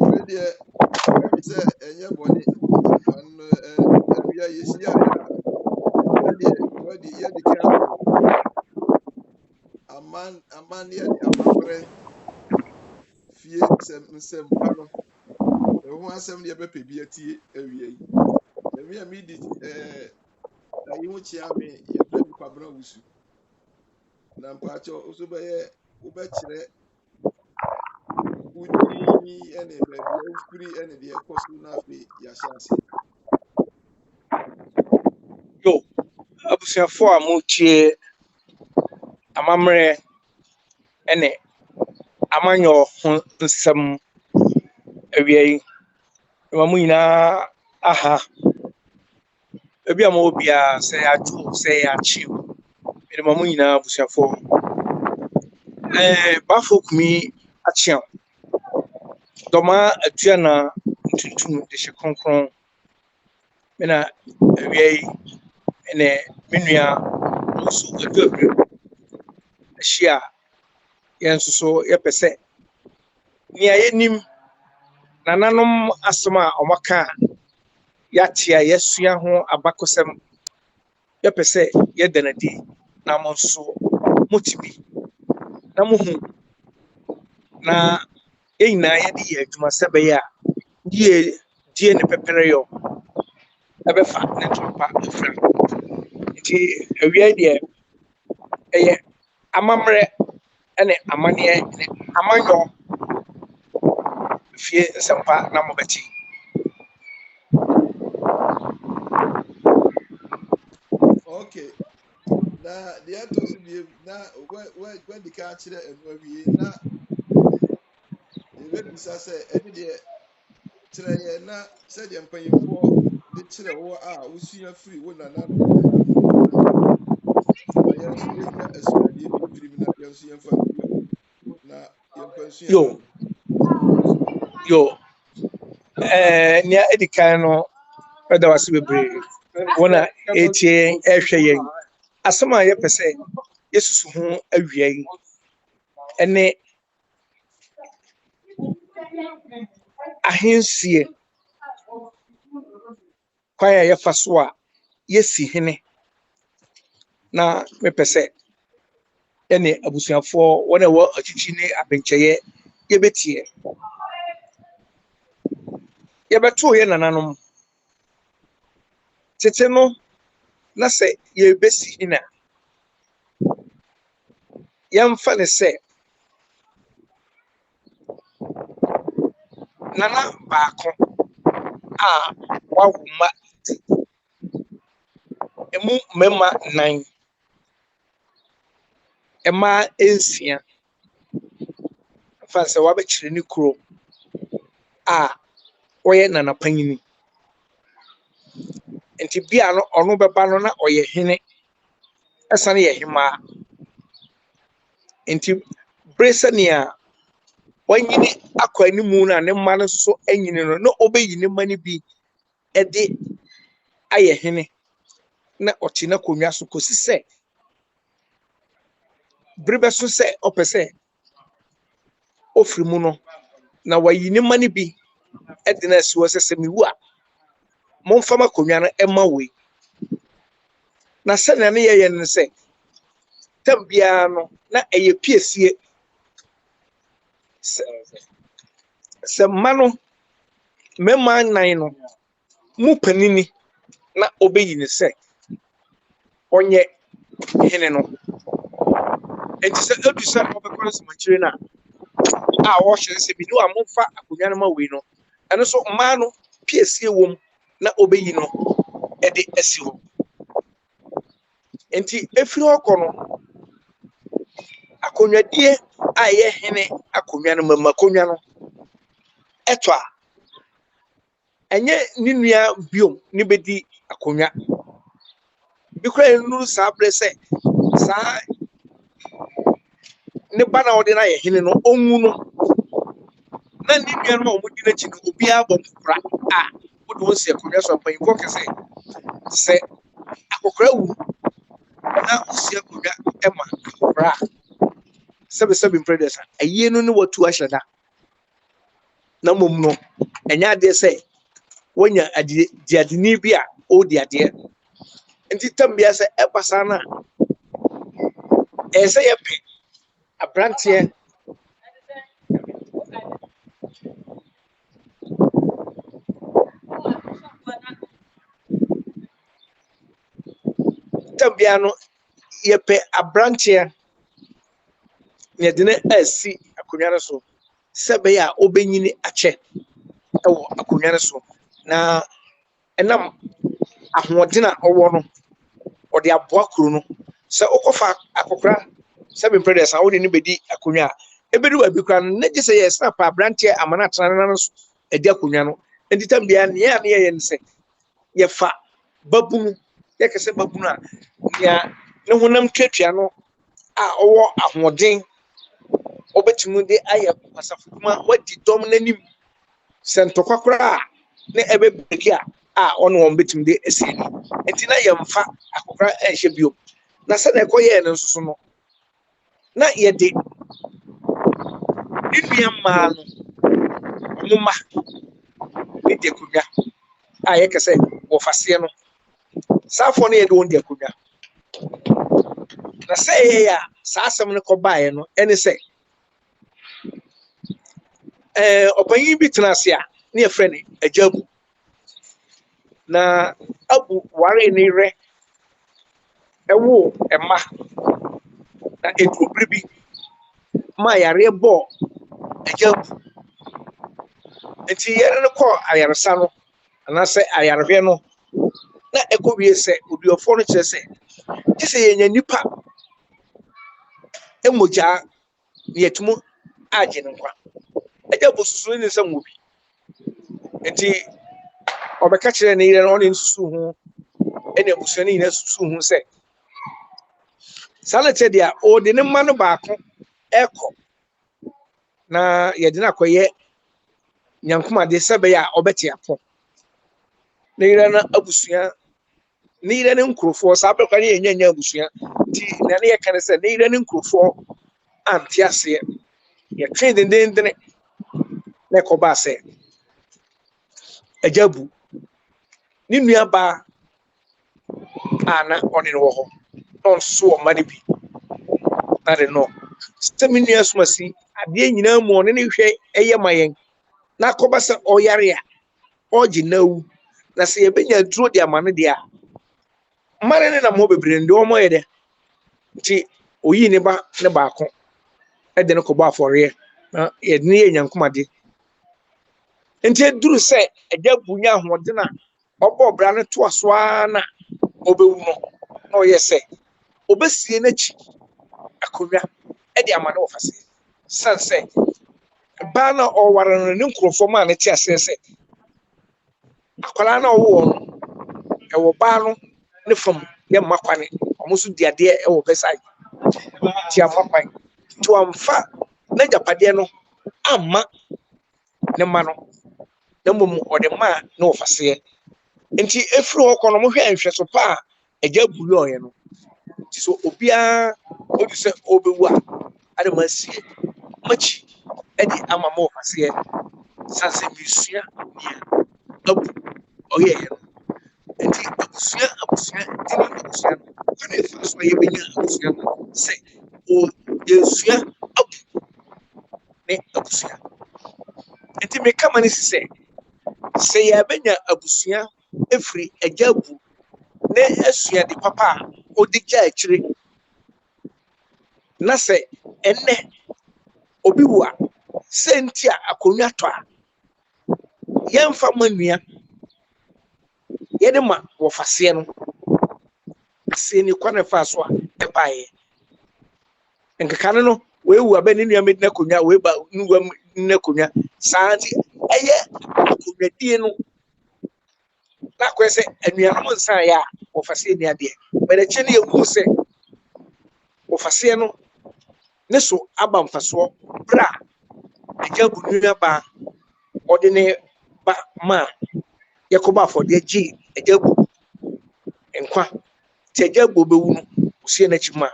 Already, I'm say, and your body, and we are yes, yeah, what the year the careful. A man, yeah, the amambre, fear, some pano. The one some the baby be a tea, the mere media, you won't hear me, your friend Pabra Wusu. Nampacho, also by a ubetire, Udi, and a baby, free and the apostle nafi, Yashasi. Yo, abusuafo a motie amamre ene amanyo ho nsɛm awie yi ma mo nyinaa aha ebi a mo bia sɛ adwo sɛ achieve ene ma mo nyinaa abusuafo Baffuor Kumi achiam Dormaa atua na ntuntum de hye kronkron me na awie yi ene menua nso aduabre ahyia yɛn so yɛpɛ nia yenim nananom asɛm a ɔmaka yɛate a yɛsua ho abakɔsɛm yɛpɛ sɛ yɛda no adi na mo nso motumi na mohu na yɛnyinaa yɛde yɛ adwuma sɛ bɛyɛ a die ne pɛpɛrɛ yɔ ɛbɛfa ne ntɔmpa afira nti awia deɛ ɛyɛ amammerɛ ɛne amanneɛ ne amanyɔ fie nsɛmpa na mobɛte. Okay. Na the ato so be na when the car chire enu awie na ebe bisa say ene de chire ye na say de mpanyimfo de chire wo a usua free wo nana no mo na ma ye nso ye nya asuade bi mfiri na ye nso ye mfa mbio na ye mfa nsua yo nia edikan no ɛda wase bebree wɔna etie ɛhwɛ yɛn asɛm a yɛpɛ sɛ yesusu ho awia yi ɛne ahensie kwan a yɛfa so a yɛsi hene na mepɛ sɛ ɛne abusuafoɔ wɔn a ɛwɔ akyikyi ne abenkyɛyɛ yɛbɛtie yɛbɛtoo yɛ nananom tete no na sɛ yɛbɛsi hene a yɛmfa ne sɛ nana baako a wawo ma emu mmarima 9 mmaa 6 fa sɛ wabɛkyerɛ ne kuro a wɔyɛ nana panyini nti bia no ɔno bɛba no na ɔyɛ hene ɛsane yɛ hemaa nti bere sɛnea wanyini akɔ animu na ne mma no so anyini no na ɔbɛyi ne mma no bi ɛde ayɛ hene na ɔte na konwa so kosi sɛ bere bɛso sɛ ɔpɛ sɛ ofiri mu no na wayi ne mma no bi ɛde na asiwɔ sɛ sɛ mewu a momfa ma konwa no ɛma wei na sɛnea ne yɛyɛ no sɛ tam biara no na ɛyɛ piesie sɛ mma no mmarima 9 no mu panini na ɔbɛyi ne sɛ ɔnyɛ hene no nti sɛ edu sɛ ɔbɛkɔ no sɛmankyerɛ no a wɔhyɛ sɛ bi ne a momfa akonnwa no ma wei no ɛno so mmaa no piesie wɔ mu na ɔbɛyi no ɛde asi hɔ nti efiri hɔ kɔ no akonnwadie a ɛyɛ hene akonnwa no mama akonnwa no ɛtɔ a ɛnyɛ ne nua biom ne bɛdi akonnwa bi kora nuru saa bere sɛ saa ne ba na ɔde na yɛ hene no ɔnwu no na ne nua no a ɔmodi n'akyi no obiara bɔ nkokora a wode wɔn si akonnwa so mpanyinfoɔ kɛsɛ sɛ akokora wu na wosi akonnwa ɛma akokora seven predators a year no what to ashada na mum no enya de say wonya adiadini bi a o de ade enti tambia say epasa na e say ye pe abrantie tambia no ye pe abrantie ne de na asi akonwa no so sebe ya obenyini ache ewo akonwa no so na enam ahoɔdena ɔwɔ no ɔde aboa kuro no sɛ okofa akokra seven predators a wode ne bedi akonwa a ebedu abi kura no ne gye sɛ yɛ snap abrantie amana atana no so edi akonwa no enti tambia ne ya ne yɛ ne sɛ yɛfa babunu yɛkɛsɛ babunu a nea ne honam twatwa no a ɔwɔ ahoɔden obetumi de ayɛ pasafuma wadi dɔm n'anim sɛ ntɔkwa koraa a ne ɛbɛbreki a ɔno wɔn betumi de esi ni enti na yɛmfa akokra ɛnhyɛ bio na sɛ na ɛkɔyɛ no nso so no na yɛde ne nua mmaa no ɔmo mma ne de akonwa a yɛkɛsɛ wɔfaseɛ no saafo no yɛde wɔn de akonwa na sɛ ɛyɛ a saa asɛm no kɔbaeɛ no ɛne sɛ ɔpanyin bi tena ase a ne yɛfrɛ ne agyabu na abu ware ne rɛ ɛwo ɛma na edurobere bi ma yareɛ bɔ agyabu nti yɛre no kɔ ayaresa no anaasɛ ayarehwɛ no na ɛkɔ wie sɛ oduɔfoɔ no kyerɛ sɛ gye sɛ yɛnya nipa emogya ne yɛtumu agye ne nkwa agyabu susu ne nsɛm wɔ bi nti ɔbɛka kyerɛ ne yere no ɔne nsusu ho ɛne abusua no nyinaa susu ho sɛ saa na kyerɛ deɛ ɔde ne mma no baako ɛkɔ na yɛde no akɔyɛ nyankomade sɛ bɛyɛ a ɔbɛte apɔ ne yere no abusua ne yere ne nkurɔfoɔ saa bɛkwa ne yɛnyanya abusua nti na ne yɛka ne sɛ ne yere ne nkurɔfoɔ ante aseɛ yɛtwe dendendene na ɛkɔbaa sɛ agyabu ne nua baa a na ɔne no wɔ hɔ na ɔnso wɔ mma no bi na de no sɛ me nua somasi adeɛ nyinaa mu ɔne ne hwɛ ɛyɛ ma yɛn na akɔba sɛ ɔyare a ɔgye nawu na sɛ yɛbɛnya duro de ama no deɛ a mmare ne nam hɔ bebree nde ɔmɔ yɛ dɛ nti oyi ne ba ne baako ɛde no kɔbɔ afɔreɛ na yɛde ne yɛ nyankomade nti eduru sɛ agyabu nya ahoɔden a ɔbɔ ɔbra no to aso a na ɔbɛwu no na ɔyɛ sɛ ɔbɛsie n'akyi akonwa ɛde ama no wɔfa sɛ san sɛ baa na ɔware no ne nkurɔfoɔ ma ne te aseɛ sɛ akwalaa na ɔwɔ no ɛwɔ baa no ne fam yɛ mma kwane ɔmo nso di adeɛ ɛwɔ bɛsae ti ama kwan nti wɔmfa n'agyapadeɛ no amma ne mma no na mmom ɔde mma na wɔfa seɛ nti efiri hɔ kɔ no mo hwɛ nhwɛ so pa a agyabu yɛ no nti so obiara ɔdi sɛ ɔbɛwu a ade ma sie makyi ɛde ama ma wɔfa seɛ san sɛ mesua nea abu ɔyɛ no nti abusua nti na abusua no kwan efa so a yɛbɛnya abusua no sɛ yɛsua abu ne abusua nti meka ma ne si sɛ yɛbɛnya abusua efiri agyabu ne asua de papa a ɔde gya akyire na sɛ ɛnɛ obi wu a sɛ nti a akonwa tɔ a yɛmfa ma nua yɛde ma wɔfa seɛ no aseɛ ni kwan ɛfa so a ɛbaeɛ nkeka no weewu abɛ ne nua mɛdi n'akonwa weeba nuwa n'akonwa saa nti ɛyɛ akonwadie no na akɔyɛ sɛ anuanom nsa yɛ a wɔfa seɛ ni adeɛ bɛrɛ kyɛ ne yɛwu sɛ wɔfa seɛ no ne so aba mfasoɔ bra agyabu nua baa ɔde ne ba ma yɛkɔba afɔdeɛ gye agyabu nkwa te agyabu bɛwu no osie n'akyi mu a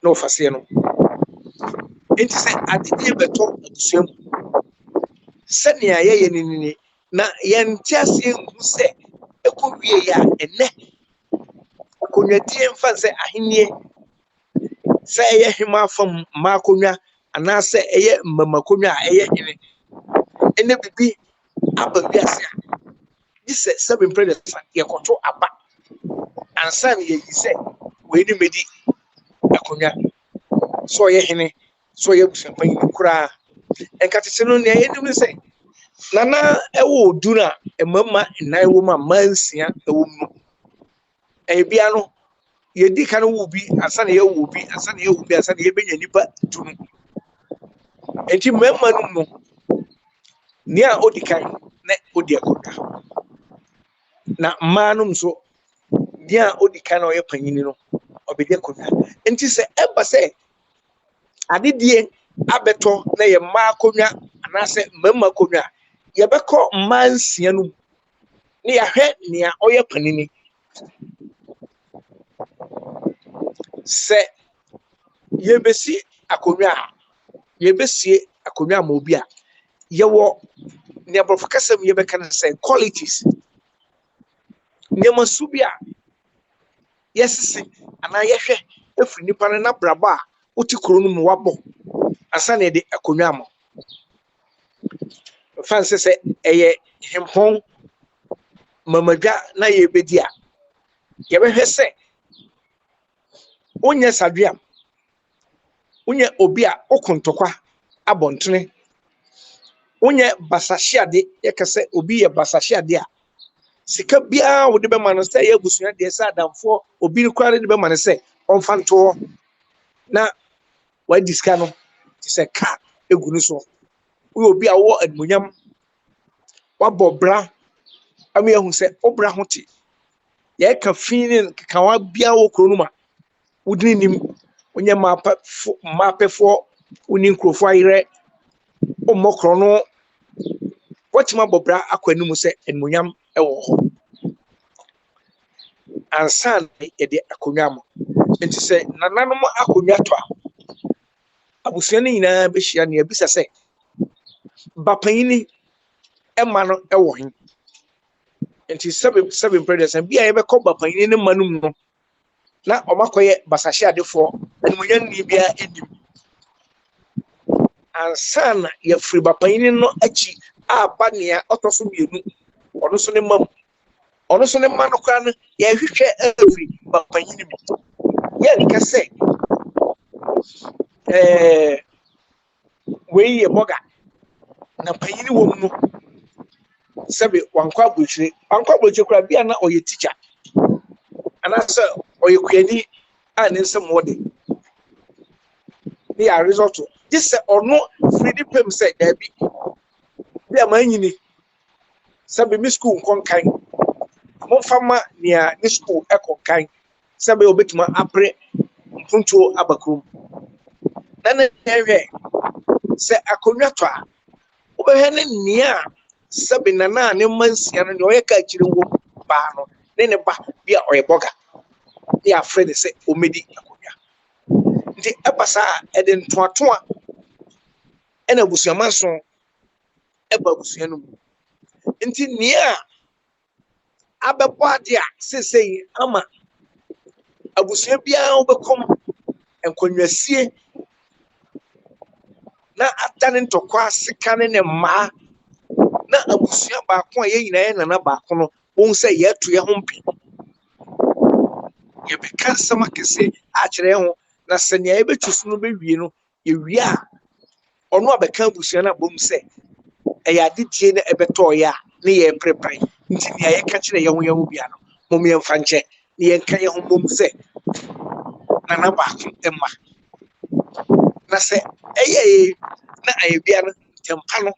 na wɔfa seɛ no Enti sɛ adedie bɛtɔ abusua mu sɛnea yɛyɛ ni na yɛnte aseɛ nhu sɛ ɛkɔ wie yɛ a ɛnɛ akonnwadie mfa sɛ ahenneɛ sɛ ɛyɛ hema fam mma akonnwa anaasɛ ɛyɛ mmam akonnwa a ɛyɛ hene ɛnɛ bibi aba wiase a gye sɛ sɛbe mpɛ dɛ sa yɛkɔto aba ansa na yɛyi sɛ wei ne mɛdi akonnwa sɛ ɔyɛ hene sɛ ɔyɛ abusuapanyin koraa ɛnkatete no nea yɛnim ne sɛ nana ɛwɔ odu no a mmarima 9 wɔ mu a mmaa 6 ɛwɔ mu no ɛbia no yɛdi ka no wɔ bi ansa na yɛwɔ bi ansa na yɛwɔ bi ansa na yɛbɛnya nipa tu no enti mmarima no no nea odi kan na odi akonnwa na mmaa no nso nea odi kan na ɔyɛ panyin no ɔbɛdi akonnwa enti sɛ ɛba sɛ adedie abɛtɔ na yɛ mmaa akonnwa anaasɛ mmarima akonnwa yɛbɛkɔ mmaa 6 no na yɛahwɛ nea ɔyɛ panini sɛ yɛbɛsi akonnwa a yɛbɛsie akonnwa ma obi a yɛwɔ nea Borɔfo kasa mu yɛbɛka no sɛ qualities nneɛma so bi a yɛsese anaa yɛhwɛ afiri nipa no n'abrabɔ a wote kuro no mu wabɔ ansa na yɛde akonnwa ma fan sɛ ɛyɛ hempɔn mamadwa na yɛbɛdi a yɛbɛhwɛ sɛ wonyɛ sadwea wonyɛ obi a okontokwa abɔntene wonyɛ basahyeade yɛka sɛ obi yɛ basahyeade a sika biara wode bɛma no sɛ yɛ abusua deɛ sɛ adamfoɔ obi no koraa de bɛma no sɛ ɔmfa ntoɔ na wadi sika no te sɛ ka egu no so woyɛ obi a wɔ animonyam wabɔ bra ama yɛhu sɛ wobra ho te yɛka fi ne kekawa biara wɔ kuro no ma wodini nim wonyɛ maapɛfoɔ woni nkurɔfoɔ ayerɛ ɔmmɔ korɔ no wɔtumi abɔ bra akɔ anim sɛ animonyam ɛwɔ hɔ ansa na yɛde akonnwa ma nti sɛ nananom akonnwa tɔ a abusua no nyinaa bɛhyia ne yɛbisa sɛ bapanyini ɛma no ɛwɔ he nti sɛbe mpɛdɛsɛn bi a yɛbɛkɔ bapanyini ne ma no mu no na ɔmakɔyɛ basahyeadefoɔ animonyam ni biara anim ansa na yɛfiri bapanyini no akyi aba nea ɔtɔ so mmienu ɔno so ne ma mu ɔno so ne ma no koraa no yɛhwehwɛ afiri bapanyini mu yɛnka sɛ wei yɛ bɔga na panyini wɔ mu no sɛbe wankɔ aburokyire koraa bia na ɔyɛ teacher anaasɛ ɔyɛ kuani a ne nsɛm wɔ de ne yɛ result gye sɛ ɔno firi de pɛm sɛ daabi bi a manyini sɛbe me school nkɔnkan momfa ma nea ne school ɛkɔnkan sɛbe obɛtumi apere mpontuo aba kurom na ne hwɛ sɛ akonnwa tɔ a wobɛhwɛ ne nea sɛbe nana a ne mma 6 no nea ɔyɛ ka akyire wɔ baa no ne ba bi a ɔyɛ bɔga ne afrɛ ne sɛ ɔmɛdi akonnwa nti ɛba saa ɛde ntoatoa ɛna abusuama so ɛba abusua no mu nti nea abɛbɔ ade a sesei ama abusua biara wobɛkɔm nkonnwasie na adane ntɔkwa sika ne mmaa na abusua baako a yɛ nyinaa yɛ nana baako no wɔn sɛ yɛto yɛ ho mpi yɛbɛka nsɛm akɛse akyerɛ ho na sɛnea yɛbɛtu so no bɛwie no yɛwie a ɔno abɛka abusua no abom sɛ ɛyɛ adedie na ɛbɛtɔɔyɛ a ne yɛprɛprɛ nti nea yɛka kyerɛ yɛn ho bia no mom yɛmfa nkyɛ ne yɛnka yɛn ho bom sɛ nana baako ɛma na sɛ ɛyɛ na ayɛbia no ntɛmpa no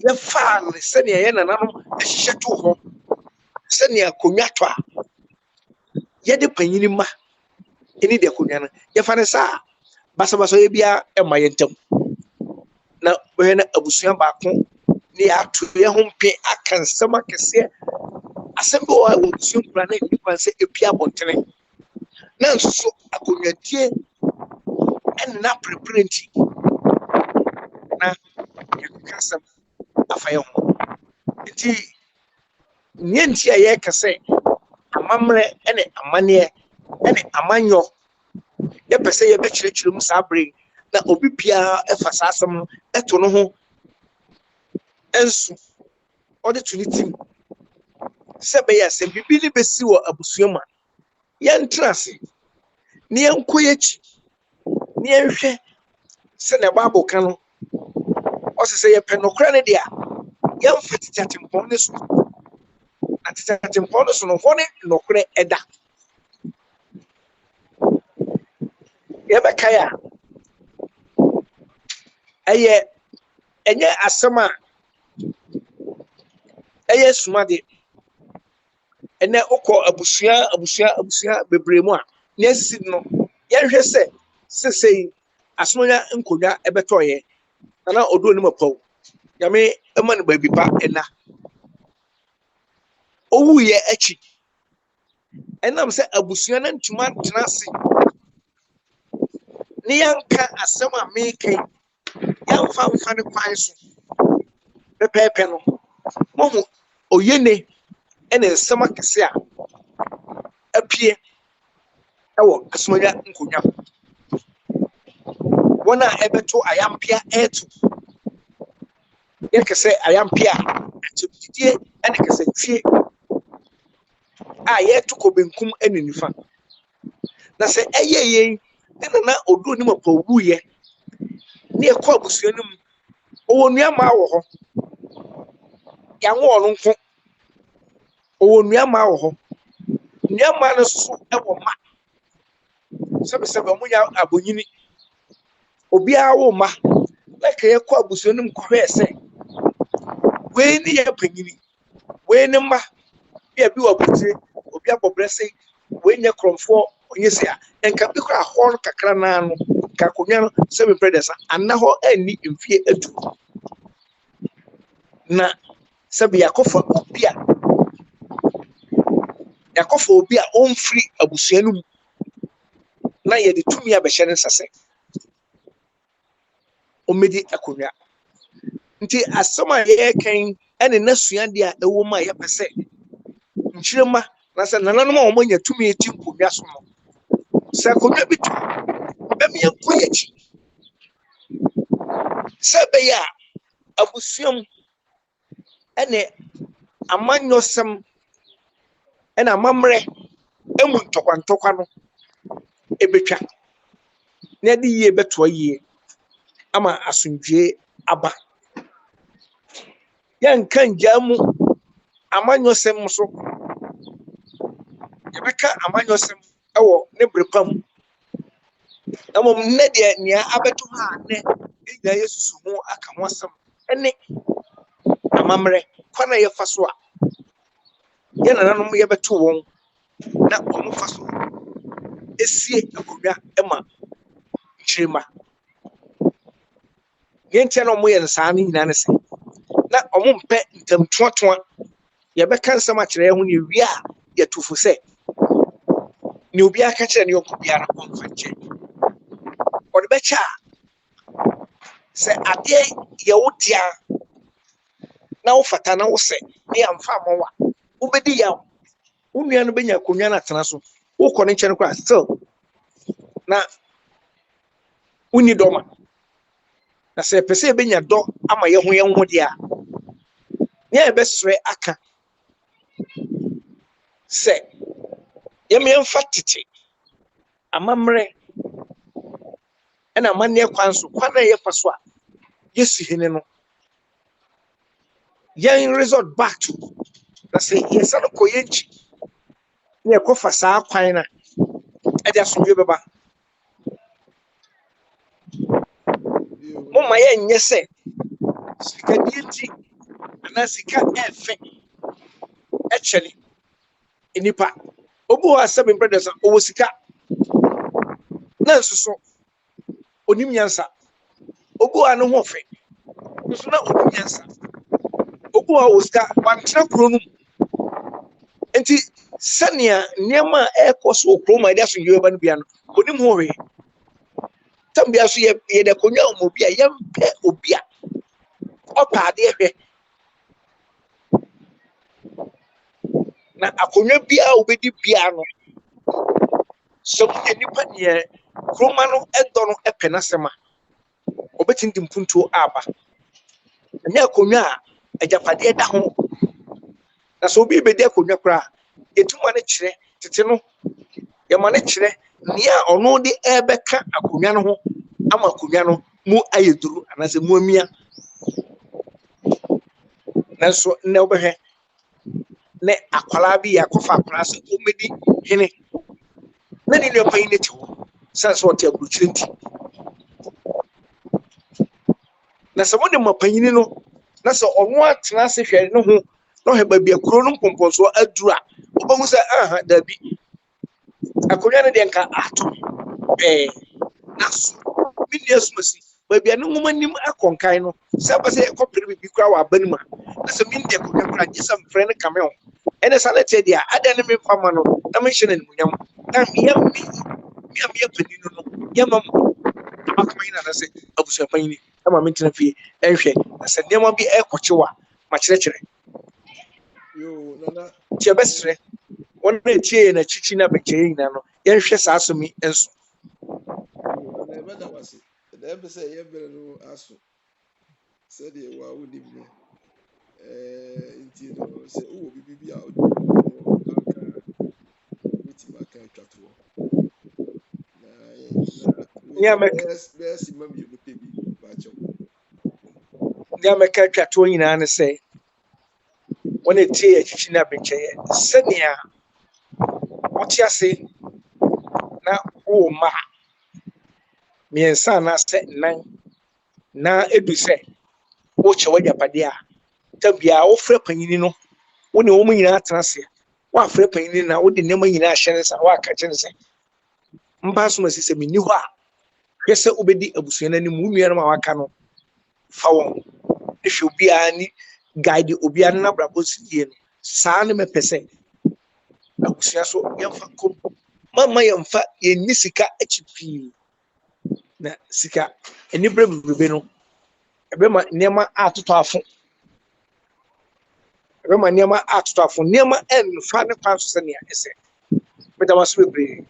yɛfaa no sɛnea yɛ nana no ahyehyɛ to hɔ sɛnea akonnwa tɔ a yɛde panyini ma ɛne de akonnwa no yɛfa ne saa basabasa yɛ bia ɛma yɛ ntam na bɛhwɛ na abusua baako ne yɛato yɛ ho mpe aka nsɛm akɛseɛ asɛm bi wɔ a abusua nkura na ɛni kwan sɛ ɛpia abɔntene na nso so akonnwadie and na preparenti na yakasam afayo nti nyanti a ye kase amamre ene amane ene amanyo ye pese ye be kyerɛkyerɛ mu saa bere na obi bia efa saa asɛm no eto no ho ensu ɔde to ne tim sɛ be ya sɛ bibi ne besi wɔ abusua mu yɛntrase ne yɛnkɔ yɛkyi ne yɛnhwɛ sɛ na Bible ka no ɔsɛ sɛ yɛpɛ nokora ne de a yɛmfa titiatempɔn ne so na titiatempɔn ne so no hɔ ne nokora ɛda yɛbɛkae a ɛnyɛ asɛm a ɛyɛ sumade ɛnɛ wokɔ abusua bebree mu a ne asisi no yɛnhwɛ sɛ sesei asonya nkonwa ɛbɛtɔɔyɛ na ɔdo ne mapaw nyame ɛma no baabi pa ɛna owuyɛ akyi ɛnam sɛ abusua no ntuma tena ase ne yɛnka asɛm a mekan yɛmfa ne kwan so pɛpɛɛpɛ no mohu oyene ɛne nsɛm akɛse a apie ɛwɔ asonya nkonwa wɔn a ɛbɛto ayampia ɛto yɛkɛsɛ ayampia akyɛdidie ɛne kɛsɛ twie a yɛto kɔ benkum ɛne nifa na sɛ ɛyɛ yɛn ɛna na odo ne mapawuyɛ ne yɛkɔ abusua no mu ɔwɔ nnuama wɔ hɔ yɛanwo ɔno nko ɔwɔ nnuama wɔ hɔ nnuama no so ɛwɔ ma sɛbɛsɛbɛ ɔmo nya abonyini obiara wo ma na ka yɛkɔ abusua no mu kɔhwɛ sɛ wei ne yɛ panyini wei ne ma bi wɔ abotire obi abɔbrɛ sɛ wei nyɛ krɔmfoɔ onye sɛ a ɛnka bi kɔ ahɔ no kakra naa no ka konwa no sɛ mepɛ dɛ sa ana hɔ ani mfie atu na sɛbi yakɔfa obi a ɔmfiri abusua no mu na yɛde tumi abɛhyɛ ne nsasɛ ɔmɛdi akonwa nti asɛm a yɛkan ɛne nasua deɛ a ɛwɔ mu a yɛpɛ sɛ nkyirema na sɛ nananom a wɔmanya tumi eti nkonwa so no sɛ akonwa bi to bɛmi yɛnkɔ yɛkyi sɛ bɛyɛ a abusua mu ɛne amanyɔsɛm ɛna amammerɛ emu ntɔkwantɔkwa no ebetwa na yɛde yie bɛtoa yie ama asomdwee aba yɛnka ngyaa mu amanyɔsɛm so yɛbɛka amanyɔsɛm ɛwɔ ne berepam na mmom nnɛ deɛ nea abɛto ha nnɛ ɛnyina yɛsusu ho aka ho asɛm ɛne amammerɛ kwan a yɛfa so a yɛnananom yɛbɛto wɔn na ɔmo fa so esie akonwa ɛma nkyirima yɛnkyɛ na ɔmo yɛ nsaa no nyinaa ne sɛ na ɔmo mpɛ ntamtoatoa yɛbɛka nsɛm akyerɛ yɛn ho ne wie a yɛtofo sɛ ne obi aka kyerɛ ne yɔnko biara ɔmfa nkyɛn ɔde bɛkyɛ a sɛ adeɛ yɛwo dea na wofata na wosɛ ne yɛmfa mmɔwa wobɛdi yaw wo nua no bɛnya akonwa no atena so wokɔ ne nkyɛn koraa still na wonni dɔma na sɛ pɛ sɛ yɛbɛnya dɔ ama yɛho yɛn ho deɛ a ne yɛbɛsrɛ aka sɛ yɛmfa tete amammerɛ ɛna amanneɛ kwan so kwan a yɛfa so a yɛsi hene no yɛn resort back to na sɛ yɛsa no kɔ yɛnkyi ne yɛkɔfa saa kwan na ɛde asomdwe bɛba moma yɛnyɛ sɛ sikadie nti anaa sika ɛfɛ ɛkyɛne nipa obi wɔ asɛm mpɛdɛ sɛ ɔwɔ sika na nso so onim nyansa obi wɔ ne ho ɔfɛ nso na onim nyansa obi wɔ sika wantena kuro no mu nti sɛnea nneɛma a ɛkɔ so wɔ kurom a yɛde asomdwe bɛba no bia no onim ho hwee Tambia so ye de konya omobi a yempe obi a opade hwe na akonya bia obedi bia no so nipa ne kroma no edo no epena sema obetinti mpuntuo aba nya akonya a ejapade da ho na so obi bedi akonya kra etuma ne kire tete no ye ma ne kire nia ono de ebeka akonya no ho ama akonya no mu ayeduru anase mu amia nanso ne obehwe ne akwala bi yakofa akwala so omedi hene na ni ne payin ne tiwo sanso o te aburukyire nti na se mo de mapanyin no na se ono atena se hwere no ho no he ba bia kuro no mpomponso adura obahu se aha da bi akonya ne de nka ato naso mini asumasi ba bia ne ngoma nim akonkan no se ba se kopere bi kura wa banima na se mini de akonya kura gisa mfre ne kame ho ene salete dia ada ne me fama no na me hye ne munyam na yam paninu no yamam abakamanya na se abusu panini ama me tena fie ehwe na se ndema bi ekwochewa ma kyerɛkyerɛ yo nana tie besre won na tie na chichi na bekye ina no yɛhwɛ saa so mi enso yo nana ebe da wase da ebe se ye bere no aso se de wa wudi bi nti no se wo bibi a no aka witi maka twato nya me best mami no pebi ba cho nya me ka twato ina ne se won na tie chichi na bekye senia wotia se na wo ma miensa na se nan na edu se wo che wajapade a tabia wo frɛ panyini no wo ne wo nyina atena se wo afrɛ panyini na wo de nema nyina ahye ne sa wo aka kye ne se mba so masise mini hɔ a hwɛ sɛ obedi abusua na nim wo nua no ma waka no fa wɔn ehwɛ obi a ni guide obi a na brabo sidie no saa ne mepɛ sɛ abusua so yɛmfa kom mama yɛmfa yɛnni sika akyi pii na sika enibre bebrebe no ebema nneɛma atotɔ afo ebema nneɛma atotɔ afo nneɛma ɛnfa ne kwan so sɛ nea ɛsɛ medama so bebree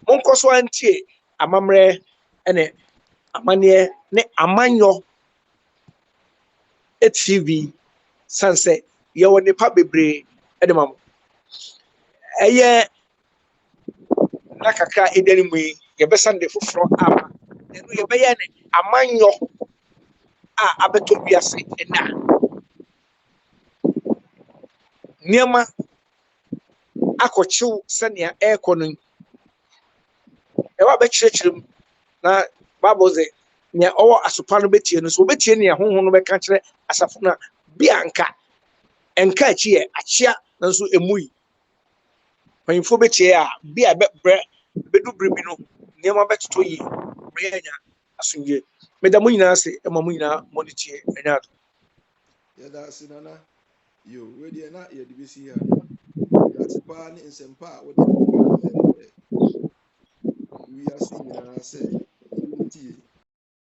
monkɔ so antie amammerɛ ɛne amaneɛ ne amanyɔ TV sanse yɛwɔ nipa bebree ɛde ma mo ɛyɛ na kakra edani mu yi yɛbɛsan de foforɔ ama ɛno yɛbɛyɛ ne amanyɔ a abɛtɔ wiase ɛna nneɛma akɔkyew sɛnea ɛrekɔ no ɛwɔ abɛkyerɛkyerɛ mu na bible sɛ nea ɔwɔ asopa no bɛtie no so wobɛtie nea honhom no bɛka kyerɛ asafo no a bi anka ɛnka akyi yɛ akyea nanso emu yi mpanyinfoɔ bɛtie a bi a bɛbrɛ bɛdu bere bi no nneɛma bɛtotɔ yie bɛyɛ anya asomdwie meda mo nyinaa ase ɛma mo nyinaa mo ne tie ɛnya ato yɛda ase nana yo wedi na yɛde bɛsi ha yɛase paa ne nsɛmpa a wode wiase nyinaa sɛ